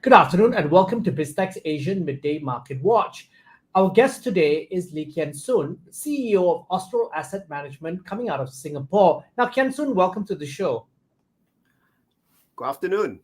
Good afternoon and welcome to BizTech's Asian Midday Market Watch. Our guest today is Lee Kian Soon, CEO of Astral Asset Management coming out of Singapore. Now, Kian Soon, welcome to the show. Good afternoon.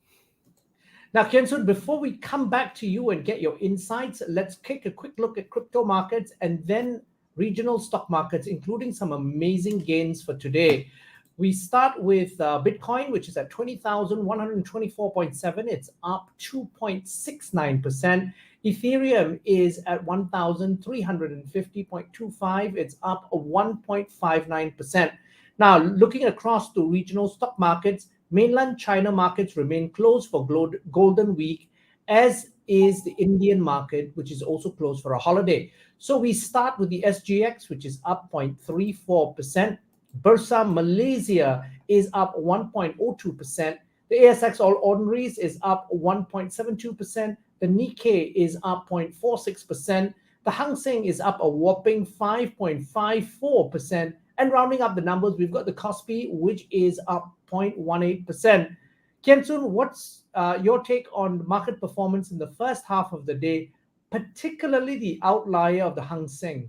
Now, Kian Soon, before we come back to you and get your insights, let's take a quick look at crypto markets and then regional stock markets, including some amazing gains for today. We start with Bitcoin, which is at 20,124.7. It's up 2.69%. Ethereum is at 1,350.25. It's up 1.59%. Now, looking across to regional stock markets, mainland China markets remain closed for Golden Week, as is the Indian market, which is also closed for a holiday. So we start with the SGX, which is up 0.34%. Bursa Malaysia is up 1.02%. The ASX All Ordinaries is up 1.72%. The Nikkei is up 0.46%. The Hang Seng is up a whopping 5.54%. And rounding up the numbers, we've got the Kospi, which is up 0.18%. Kian Soon, what's your take on market performance in the first half of the day, particularly the outlier of the Hang Seng?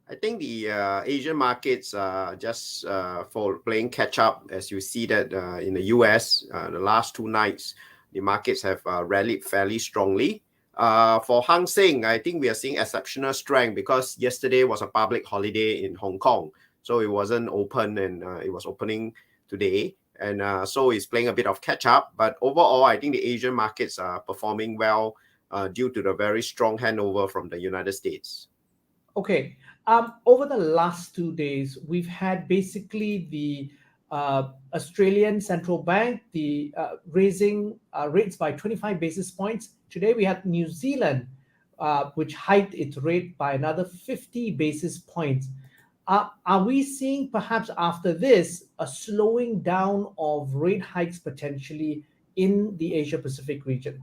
I think the Asian markets are just for playing catch up. As you see that in the US, the last two nights, the markets have rallied fairly strongly. For Hang Seng, I think we are seeing exceptional strength because yesterday was a public holiday in Hong Kong. So it wasn't open and it was opening today. And so it's playing a bit of catch up. But overall, I think the Asian markets are performing well due to the very strong handover from the United States. Okay. Over the last 2 days, we've had basically the Australian Central Bank raising rates by 25 basis points. Today, we had New Zealand, which hiked its rate by another 50 basis points. Are we seeing perhaps after this a slowing down of rate hikes potentially in the Asia-Pacific region?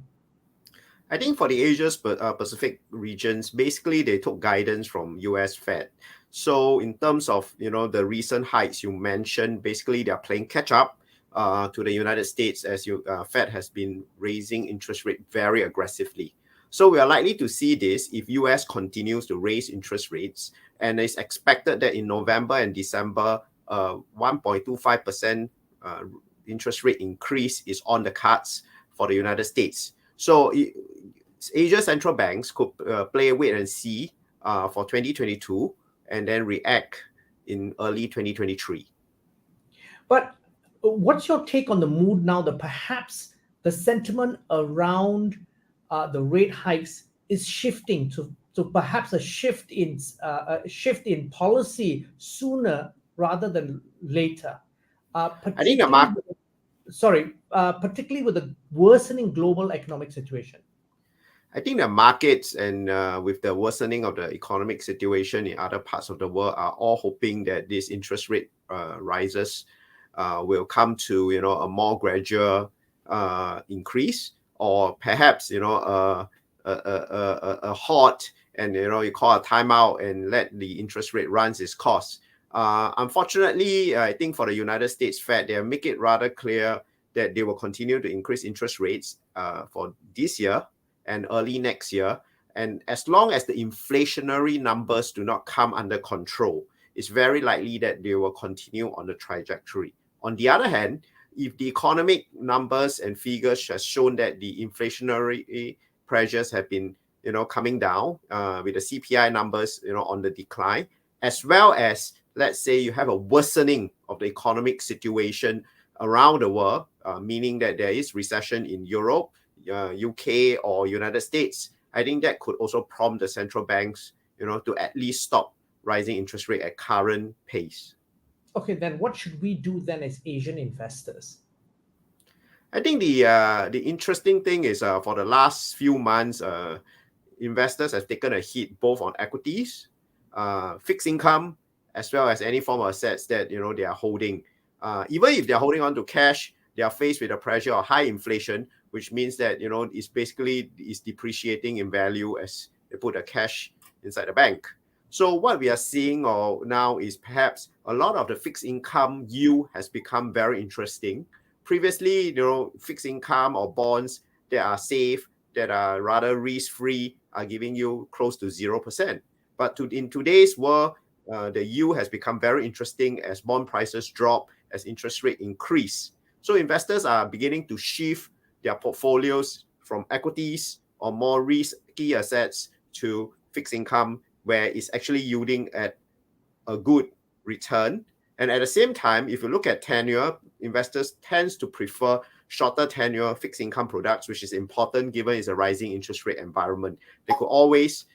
I think for the Asia Pacific regions, basically they took guidance from US Fed. So in terms of the recent hikes you mentioned, basically they are playing catch up to the United States as Fed has been raising interest rate very aggressively. So we are likely to see this if US continues to raise interest rates, and it's expected that in November and December, 1.25% interest rate increase is on the cards for the United States. So Asia central banks could play a wait and see for 2022 and then react in early 2023. But what's your take on the mood now that perhaps the sentiment around the rate hikes is shifting to perhaps a shift in policy sooner rather than later? I think the market. Particularly with the worsening global economic situation. I think the markets and with the worsening of the economic situation in other parts of the world are all hoping that this interest rate rises will come to a more gradual increase, or perhaps a halt and you call a timeout and let the interest rate runs its course. Unfortunately, I think for the United States Fed, they make it rather clear that they will continue to increase interest rates for this year and early next year. And as long as the inflationary numbers do not come under control, it's very likely that they will continue on the trajectory. On the other hand, if the economic numbers and figures has shown that the inflationary pressures have been coming down with the CPI numbers on the decline, as well as let's say you have a worsening of the economic situation around the world, meaning that there is recession in Europe, UK or United States, I think that could also prompt the central banks, to at least stop rising interest rate at current pace. Okay, then what should we do then as Asian investors? I think the interesting thing is for the last few months, investors have taken a hit both on equities, fixed income, as well as any form of assets that they are holding. Even if they're holding on to cash, they are faced with the pressure of high inflation, which means that it's depreciating in value as they put the cash inside the bank. So what we are seeing now is perhaps a lot of the fixed income yield has become very interesting. Previously, fixed income or bonds that are safe, that are rather risk-free, are giving you close to 0%. But in today's world, the yield has become very interesting as bond prices drop, as interest rate increase. So investors are beginning to shift their portfolios from equities or more risky assets to fixed income, where it's actually yielding at a good return. And at the same time, if you look at tenure, investors tends to prefer shorter tenure fixed income products, which is important given it's a rising interest rate environment. They could always,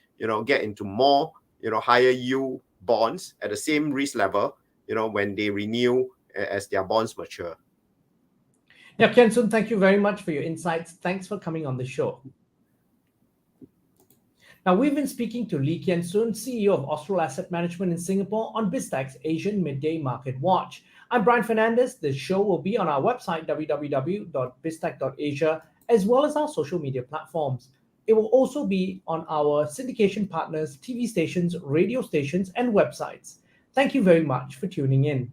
get into more, higher yield bonds at the same risk level, when they renew as their bonds mature. Yeah, Kian Soon, thank you very much for your insights. Thanks for coming on the show. Now, we've been speaking to Lee Kian Soon, CEO of Astral Asset Management in Singapore, on BizTech's Asian Midday Market Watch. I'm Brian Fernandez. The show will be on our website, www.biztech.asia, as well as our social media platforms. It will also be on our syndication partners, TV stations, radio stations, and websites. Thank you very much for tuning in.